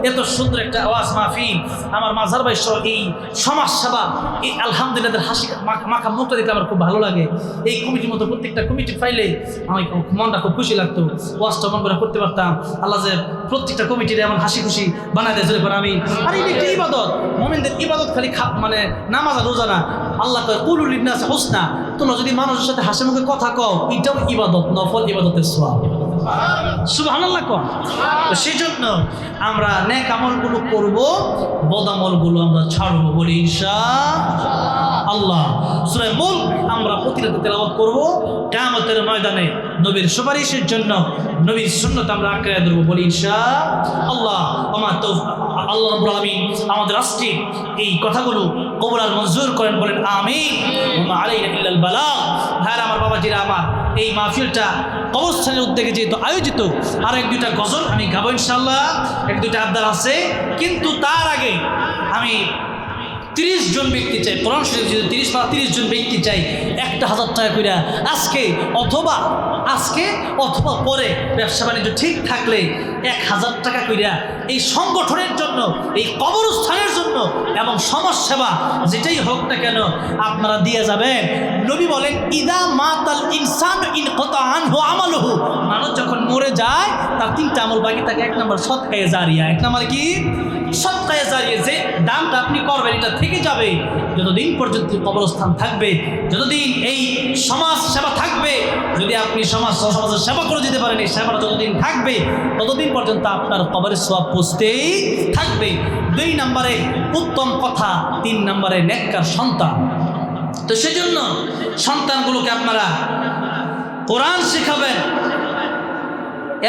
A: এত সুন্দর একটা আওয়াজ মাহফিল, আমার মাঝার ভাই সহ এই সমাজ সেবা, এই আলহামদুলিল্লাহ হাসি মাখা মুখটা দেখলে আমার খুব ভালো লাগে। এই কমিটির মতো প্রত্যেকটা কমিটি পাইলে আমার মনটা খুব খুশি লাগতো, ওয়াজটা মন করে করতে পারতাম। আল্লাহ যে প্রত্যেকটা কমিটির এমন হাসি খুশি বানায় দেয়, জোরে করে আমি। আর এই একটা ইবাদত, মুমিনদের ইবাদত খালি মানে নামাজ আর রোজা না। আল্লাহ কয় কুলু লিন্নাসি হুসনা, তোমরা যদি মানুষের সাথে হাসি মুখে কথা কও, এটাও ইবাদত, নফল ইবাদতের সওয়াব। সুবহানাল্লাহ কও। তো সেই জন্য আমরা নেক আমলগুলো করবো, বদ আমলগুলো আমরা ছাড়বো, বলি ইনশাআল্লাহ। সূরা মুলক আমরা প্রতিরাতে তেলাওয়াত করবো, কিয়ামতের ময়দানে নবীর সুপারিশের জন্য নবীর সুন্নাত আমরা আঁকড়ে ধরবো, বলি ইনশাআল্লাহ। আল্লাহ রাব্বুল আলামিন আমাদের আজকে এই কথাগুলো কবুল আর মঞ্জুর করেন, বলেন আমিন। ওয়া মা আলাইনা ইল্লাল বালাগ। ভাইরা আমার, বাবাজিরা আমার, এই মাহফিলটা কবরস্থানের উদ্যোগে যেহেতু আয়োজিত, আর এক দুইটা গজল আমি গাবো ইনশাআল্লাহ, এক দুইটা আবদার আছে। কিন্তু তার আগে আমি 30 জন ব্যক্তি চাই, কোরআন শরীফ যদি 30 জন ব্যক্তি চাই, 1000 টাকা করে আজকে অথবা পরে ব্যবসা বাণিজ্য ঠিক থাকলে 1000 টাকা করে এই সংগঠনের জন্য, এই কবরস্থানের জন্য এবং সমাজসেবা যেটাই হোক না কেন আপনারা দিয়ে যাবেন। নবী বলেন ইদা মাতাল ইনসান ইনকাতা আনহু আমালুহু, মানুষ যখন মরে যায় তার 3টা আমল বাকি থাকে। 1 নম্বর সদকায়ে জারিয়া। 1 নম্বর কি? সদকায়ে জারিয়া। যে দানটা আপনি করবেন, এটা থেকে যাবে যতদিন পর্যন্ত কবরস্থান থাকবে, যতদিন এই সমাজ সেবা থাকবে। যদি আপনি সমাজের সেবা করে দিতে পারেন, এই সেবাটা যতদিন থাকবে ততদিন পর্যন্ত আপনার কবরের সওয়াব পৌঁছতেই থাকবে। 2 নম্বরে উত্তম কথা, 3 নম্বরে নেককার সন্তান। তো সেজন্য সন্তানগুলোকে আপনারা কোরআন শিখাবেন,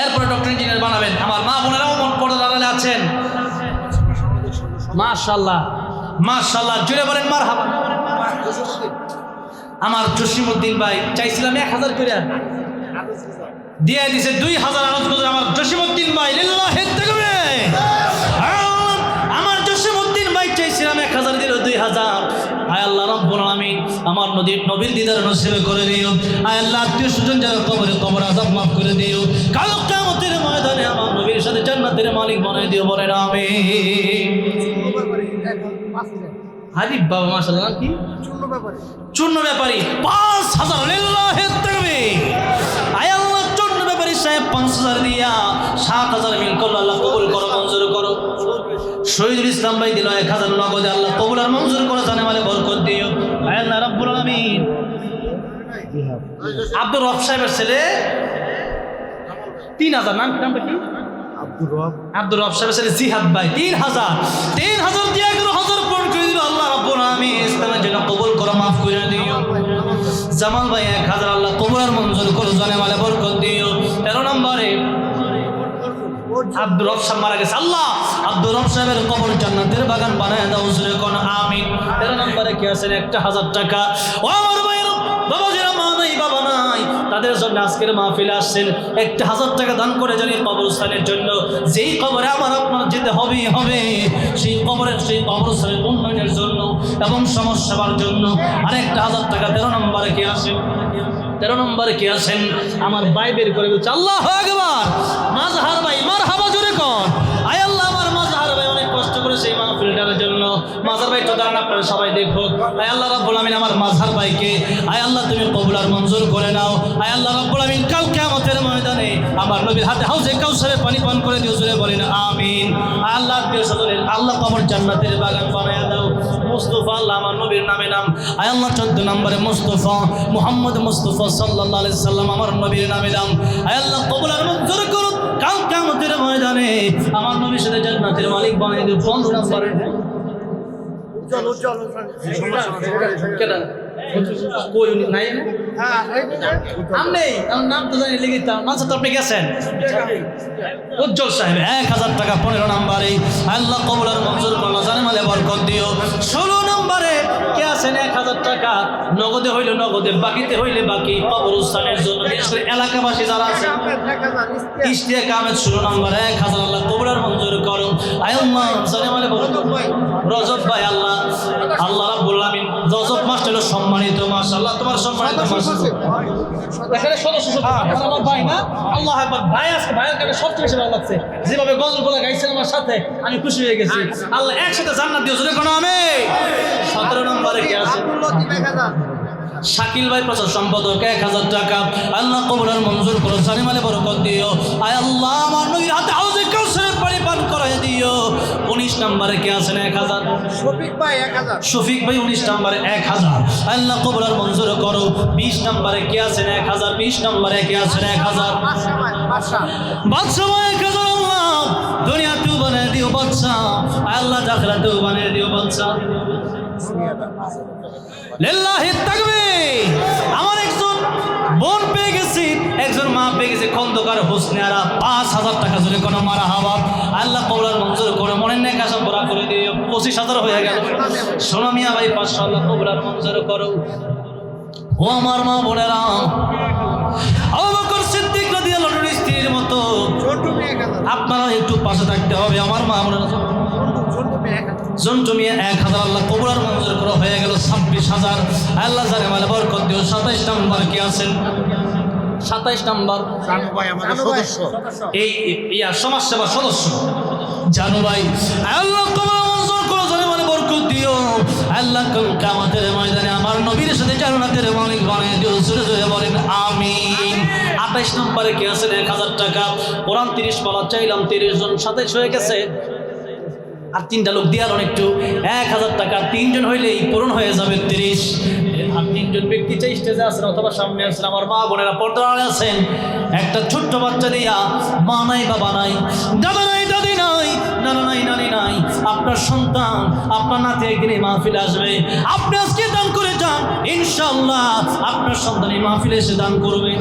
A: এরপরে ডক্টর ইঞ্জিনিয়ার বানাবেন। আমার মা বোনেরাও মন পড়ার আড়ালে আছেন, মাশাআল্লাহ মাশাআল্লাহ, জুড়ে বলেন মারহাবা। আমার জসিমউদ্দিন ভাই চাইছিলাম 1000 করে, দিয়ে দিছে 2000 আরজ করে আমার জসিমউদ্দিন ভাই, লিল্লাহি তাকবীর। আমার জসিমউদ্দিন ভাই চাইছিলাম 1000, দিল 2000। আয় আল্লাহ রাব্বুল আলামিন আমার নবীর দিদার নসিব করে দিও। আয় আল্লাহ আত্মীয় স্বজন যারা কবর আযাব মাফ করে দিও। কাল কিয়ামতের ময়দানে আমার নবীর সাথে জান্নাতের মালিক বানায় দিও, বলেন আমিন। হাবিব বাবা মাশাআল্লাহ, নাম কি? চূর্ণ ব্যাপারী 5000, লিল্লাহি তাকবীর। আয় আল্লাহ চূর্ণ ব্যাপারী সাহেব 5000 দিয়া 7000 মিল করলো, আল্লাহ কবুল করো, মঞ্জুর করো। শহীদুল ইসলাম ভাই দিল 1000 নগদে, আল্লাহ কবুল আর মঞ্জুর করো, জানে মানে বরকত দিও। আয় আল্লাহ রাব্বুল আলামিন। আব্দুর রব সাহেবের ছেলে 3000, নামটা কি? আব্দুর রব সাহেবের ছেলে জিহাদ ভাই 3000 দিয়ে 11000 পূরণ করে দিল। আল্লাহ রাব্বুল আলামিন ইসলামের জন্য কবুল করো, মাফ করে দিও। জামাল ভাই 1000, আল্লাহ কবুল আর মঞ্জুর করো, জানে মানে বরকত দিও। 13 নম্বরে আব্দুর রব সাহেব মারা গেছে, আল্লাহ আব্দুর রব সাহেবের কবর জান্নাতের বাগান বানায় দাও, জোরে কোন আমিন। 13 নম্বরে কি আছেন? 1000 টাকা। ও আমার ভাই, বাবা যারা মা নাই বাবা নাই তাদের জন্য আজকের মাহফিলে আসছেন, 1000 টাকা দান করে জানি কবরস্থানের জন্য। যেই কবরে আমার আপনার যেতে হবে সেই কবরস্থানের উন্নয়নের জন্য এবং সমাজ সেবার জন্য আর 1000 টাকা। 13 নম্বরে কি আসেন? 13 নম্বরে কি আছেন? আমার ভাই বের করে বলছে, আল্লাহু আকবার। মাজহার ভাই মারহাবা, জোরে কর। আয় আল্লাহ, আমার মাজহার ভাই অনেক কষ্ট করে সেই মাহফিলটার জন্য। মাজহার ভাই তো দাঁড়ান, আপনারা সবাই দেখো। আয় আল্লাহ রাব্বুল আমিন আমার মাজহার ভাইকে আয় আল্লাহ তুমি কবুল আর মঞ্জুর করে নাও। আয় আল্লাহ রাব্বুল আমিন কাল কিয়ামতের ময়দানে আমার নবীর হাতে হাউজে কাউসারে পানি পান করে দিও, জোরে বলেন আমিন। আল্লাহ প্রিয় সদনের আল্লাহ কবর জান্নাতের বাগান বানায় দাও। মুস্তাফা, আল্লাহ আমার নবীর নামে নাম। আয় আল্লাহ 14 নম্বরে মুস্তাফা মুহাম্মদ মুস্তাফা সাল্লাল্লাহু আলাইহি সাল্লাম আমার নবীর নামে নাম। আয় আল্লাহ কবুল আর মঞ্জুর করুন, কাল কিয়ামতের ময়দানে আমার নবীর সাথে জান্নাতের মালিক বানায় দিও। 15 নম্বরে কেডা কই নাই আমনে নাম তো জানি লিখিতাম। মাঝে তো আপনি গেছেন উজ্জ্বল সাহেব 1000 টাকা। 15 নম্বরে আল্লাহ কবুল আর মঞ্জুর করো, জানে মালে বরকত দিও। 16 নম্বরে কে আছেন? 1000 টাকা নগদে হইলে নগদে, বাকিতে হইলে বাকি, কবরস্থানের জন্য। বিশেষ করে এলাকাবাসী যারা আছে ইশতিয়াক আহমেদ 16 নম্বরে 1000, আল্লাহ কবুল আর মঞ্জুর করো। আয় আল্লাহ জানে মালে বরকত। রজব ভাই, আল্লাহ রাব্বুল আমিন, রজব মাস হলো সম্মানিত মাস, আল্লাহ তোমার সম্মানিত মাস। এখানে সদস্য আমার ভাই না, আল্লাহ আকবার। ভাই আজকে ভাইয়ের কাছে সবচেয়ে বেশি ভালো লাগছে, যেভাবে গজল বলে গাইছেন আমার সাথে, আমি খুশি হয়ে গেছি। আল্লাহ একসাথে জান্নাত দিও, জোরে কোনো আমিন। 17 নম্বরে কি আছে? শাকিল ভাই প্রচার সম্পাদক 1000 টাকা। আল্লাহ কবুল আর মঞ্জুর করো, জানে মালে বরকত দিও। আয় আল্লাহ আমার নবীর হাতে হাউজে কাউসারের পানি পান করায় দিও। 19 নম্বরে কে আছেন? 1000 শফিক ভাই 1000। শফিক ভাই 19 নম্বরে 1000, আল্লাহ কবুল আর মঞ্জুর করো। 20 নম্বরে কে আছেন? 1000। 20 নম্বরে কে আছেন? 1000 বাদশা ভাই 1000। আল্লাহ দুনিয়াতেও বানিয়ে দিও বাদশা, আল্লাহ আখিরাতেও বানিয়ে দিও বাদশা। লিল্লাহি তাকবীর। আমার একজন বোন পেয়ে গেছি, একজন মা পেয়ে গেছে, খন্দকার হোসনে আরা 5000 টাকা, জোরে কোনো মারহাবা। আল্লাহ কবুল আর মঞ্জুর করে, মনের নেক আশা পুরা করে দিও। 25000 হয়ে গেল। সোনা মিয়া ভাই 500, আল্লাহ কবুল আর মঞ্জুর করো। ও আমার মা বোনেরা, আবু বকর সিদ্দিক রাদিয়াল্লাহু আনহু স্ত্রীর মতো আপনারা একটু পাশে থাকতে হবে। আমার মা বোনেরা জন্টু মিয়া 1000, আল্লাহ কবুল আর মঞ্জুর করা হয়ে গেল। 26000, আল্লাহ জানে মালে বরকত দিও। 27 নম্বর কি আছেন? 27 নম্বর জানু ভাই আমাদের সদস্য, এই সমাজ সেবা সদস্য জানু ভাই, আল্লাহ কবুল আর মঞ্জুর করো, জানে মালে বরকত দিও। আল্লাহ কিয়ামতের ময়দানে আমার নবীর সাথে জান্নাতের মালিক বানিয়ে দিও, জোরে জোরে বলেন আমিন। 28 নম্বরে কি আছেন? 1000 টাকা। কোরআন 30 পারা চাইলাম, 30 জন 27 হয়ে গেছে। আর 3টা লোক দিয়ে আলোন একটু 1000 টাকা 3জন হইলেই পূরণ হয়ে যাবে 30। আর 3জন ব্যক্তি চাই স্টেজে আছেন অথবা সামনে আছেন, আমার মা বোনেরা পর্দায় আছেন, একটা ছোট্ট বাচ্চা দিয়া মা নাই বাবা নাই দাদা নাই দাদি নাই নানা নাই নানি নাই, আপনার সন্তান আপনার নাতি একদিন এই মাহফিলে আসবে, আপনি আজকে দান করে যান, ইনশাআল্লাহ আপনার সন্তান এই মাহফিলে এসে দান করবে।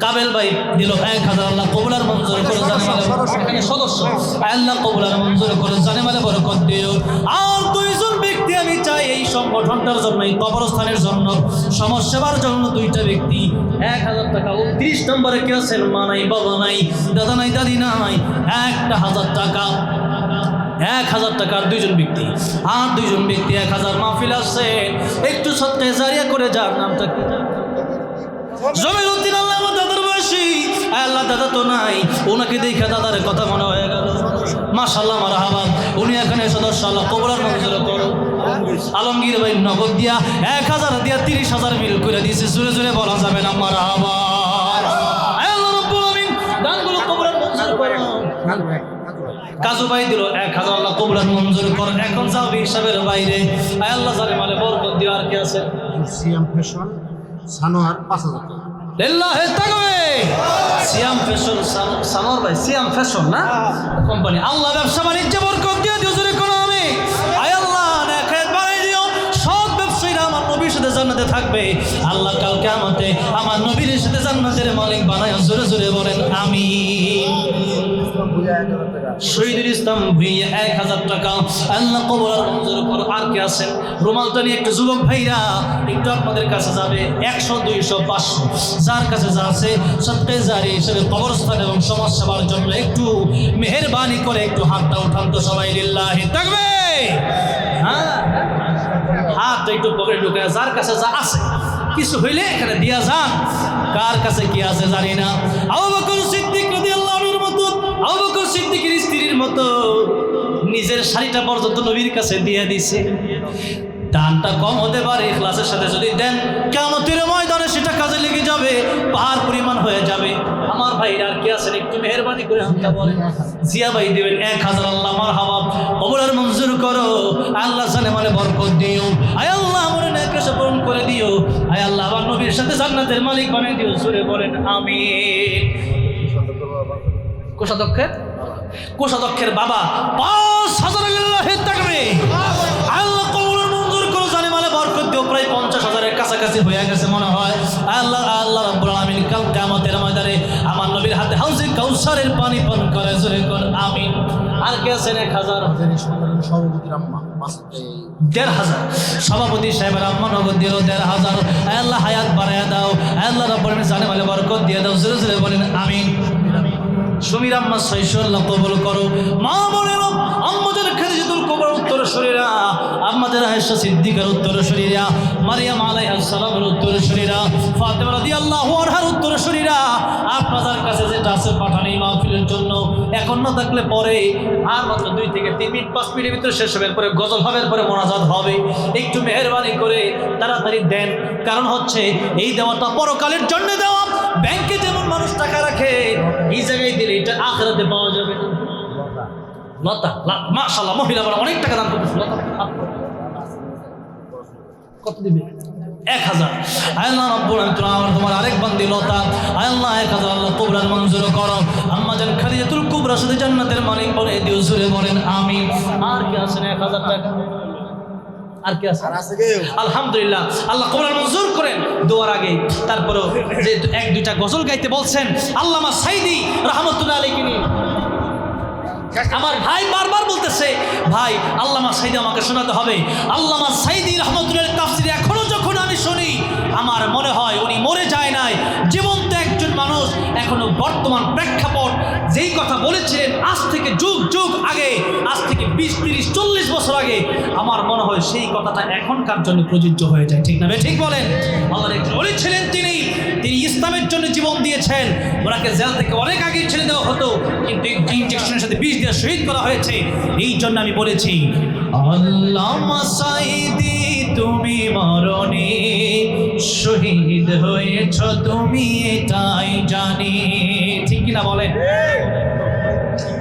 A: কাবেল ভাই দিল 1000, আল্লাহ কবুল আর মঞ্জুর করে জানে মানে সদস্য, আল্লাহ কবুল আর মঞ্জুর করে জানে মানে বরকত দিও। আর 2জন ব্যক্তি আমি চাই এই সংগঠনটার জন্য, এই কবরস্থানের জন্য, সমাজসেবার জন্য 2টা ব্যক্তি 1000 টাকা। 30 নম্বরে কে আছেন? মা নাই বাবা নাই দাদা নাই দাদি নাই, 1000 টাকা 1000 টাকার 2জন ব্যক্তি। আর 2জন ব্যক্তি 1000 মাহফিল আসছে, একটু সত্যি জারিয়া করে যার নামটা কি? জমিরুদ্দিন। আল্লাহ আমার দাদার বয়সী, আল্লাহ দাদা তো নাই, ওনাকে দেখে দাদার কথা মনে হয়ে গেল। মাশাআল্লাহ মারহাবা, উনি এখানে সদস্য, আল্লাহ কবুল আর মঞ্জুর করো। আলমগীর ভাই নগদ দিয়া 1000 দিয়া 30,000 মিল করে দিয়েছে, জোরে জোরে বলা যাবে না মারহাবা। আল্লাহ রাব্বুল আমিন দানগুলো কবুল আর মঞ্জুর করো। কাজু ভাই দিল 1000, আল্লাহ কবুল আর মঞ্জুর করো। এখন যাও হিসাবের বাইরে, আল্লাহ জানে মানে বরকত দিও। আর কি আছে?
B: সিয়াম ফ্যাশন সানোয়ার 5000 টাকা।
A: লিল্লাহি তাকবীর। সিয়াম ফ্যাশন সানোয়ার ভাই, সিয়াম ফ্যাশন না কোম্পানি। আল্লাহ ব্যবসা বাণিজ্যে বরকত দিও, জোরে করো আমি। আয় আল্লাহ নেখায়েত বাড়াই দিও, সব ব্যবসায়ীরা আমার নবীর সাথে জান্নাতে থাকবে। আল্লাহ কাল কিয়ামতে আমার নবীর সাথে জান্নাতের মালিক বানায়, জোরে জোরে বলেন আমিন। শহীদুল ইসলাম ভুইয়া 1000 টাকা, আল্লাহ কবুল আর মঞ্জুর করো। আর কি আছেন? রুমালটা নিয়ে একটু যুবক ভাইরা একটু আপনাদের কাছে যাবে, 100 200 500 যার কাছে যা আছে সদকায়ে জারি হিসেবে কবরস্থান এবং সমাজ সেবার জন্য একটু মেহেরবানি করে একটু হাতটা উঠান তো সবাই। লিল্লাহি তাকবীর। হ্যাঁ, হাতটা একটু পকেটে ঢুকে যার কাছে যা আছে কিছু হইলে এখানে দিয়া যান। কার কাছে কি আছে জানি না। আবু বকর সিদ্দিক রাদিয়াল্লাহু আনহুর মতো, আবু বকর সিদ্দিকের স্ত্রীর মতো নিজের শাড়িটা পর্যন্ত নবীর কাছে দিয়ে দিছে। দানটা কম হতে পারে, ইখলাসের সাথে যদি দেন কিয়ামতের ময়দানে সেটা কাজে লেগে যাবে, পাহাড় পরিমাণ হয়ে যাবে। আমার ভাই আর কি আছেন? একটু মেহেরবানি করে হাতটা বলেন। জিয়া ভাই দিবেন 1000, আল্লাহ মারহাবা কবুল আর মঞ্জুর করো। আল্লাহ জানে মানে বরকত দিও। আয় আল্লাহ আমার নেক আশা পূরণ করে দিও। আয় আল্লাহ আমার নবীর সাথে জান্নাতের মালিক বানিয়ে দিও, জোরে বলেন আমিন। কোষাধ্যক্ষের বাবা 5000 লিল্লাহি তাকবীর। আল্লাহ কবুল আর মঞ্জুর করো, জানে মানে বরকত দিও। প্রায় 50,000-এর কাছাকাছি হয়ে গেছে মনে হয়। আল্লাহ রাব্বুল আমিন কাল কিয়ামতের ময়দানে আমার নবীর হাতে হাউজে কাউসারের পানি পান করে, জোরে কর আমিন। আর কে আছেন? 1000
B: সভাপতির আম্মা
A: 1500 সভাপতি সাহেবের আম্মা নগদ দিল 1500। আল্লাহ হায়াত বাড়ায়া দাও, আল্লাহ রাব্বুল আমিন জানে মানে বরকত দিয়ে দাও, জোরে জোরে বলেন আমিন। সমীর আম্মা 600, আল্লাহ কবুল করো। মা বোনেরা আম্মাদের খাদিজাতুল কুবরা উত্তরসূরিরা, আম্মাদের আয়েশা সিদ্দিকার উত্তরসূরিরা, মারিয়াম আলাইহিস সালামের উত্তরসূরিরা, ফাতেমা রাদিয়াল্লাহু আনহার উত্তরসূরিরা, আপনাদের কাছে যেটা আছে পাঠান এই মাহফিলের জন্য। এখন না থাকলে পরে আর মাত্র 2 থেকে 3 মিনিট 5 মিনিটের ভিতরে শেষ হবে, পরে গজল হবে, পরে মোনাজাত হবে। একটু মেহেরবানি করে তাড়াতাড়ি দেন, কারণ হচ্ছে এই দেওয়াটা পরকালের জন্য দেওয়া। ব্যাংকে যেমন মানুষ টাকা রাখে, এই জায়গায় দিলে এটা আখিরাতে পাওয়া যাবে না। লতা মাশাআল্লাহ, মহিলা বড় অনেক টাকা দান করতেছে। লতা কত দিবে? 1000। আল্লাহ রাব্বুল আমিন তোমার আরেক বান্দি লতা, আল্লাহ 1000 আল্লাহ কবুল আর মঞ্জুর করো। আম্মা জান খাদিজাতুল কুবরা সাথে জান্নাতের মালিক বলে দিও, জোরে বলেন আমিন। আর কি আছে? 1000 টাকা। আর কি আছে? আলহামদুলিল্লাহ, আল্লাহ কবুল আর মঞ্জুর করেন। দোয়ার আগে তারপরে যে 1-2টা গজল গাইতে বলছেন আল্লামা সাইদি রাহমাতুল্লাহ আলাইহি নিয়ে, আমার ভাই বারবার বলতেছে ভাই আল্লামা সাইদি আমাকে শোনাতে হবে। আল্লামা সাইদি রাহমাতুল্লাহ তাফসীর এখনো যখন আমি শুনি আমার মনে হয় উনি মরে যায় নাই, জীবন্ত একজন মানুষ। এখনো বর্তমান প্রেক্ষাপট যেই কথা বলেছিলেন আজ থেকে যুগ যুগ আগে, আজ থেকে 20-30-40 বছর আগে, আমার মনে হয় সেই কথাটা এখনকার জন্য প্রযোজ্য হয়ে যায়। ঠিক না ভাই? ঠিক বলেন। আল্লাহর একজন ওলি ছিলেন, তিনি ইসলামের জন্য জীবন দিয়েছেন। ওনাকে জেল থেকে অনেক আগে ছেড়ে দেওয়া হতো, কিন্তু ইনজেকশনের সাথে বিষ দিয়ে শহীদ করা হয়েছে। এই জন্য আমি বলেছি আল্লামা সাইদি তুমি মরণে শহীদ হয়েছ, তুমি এটাই জানি। ঠিক কিনা বলেন?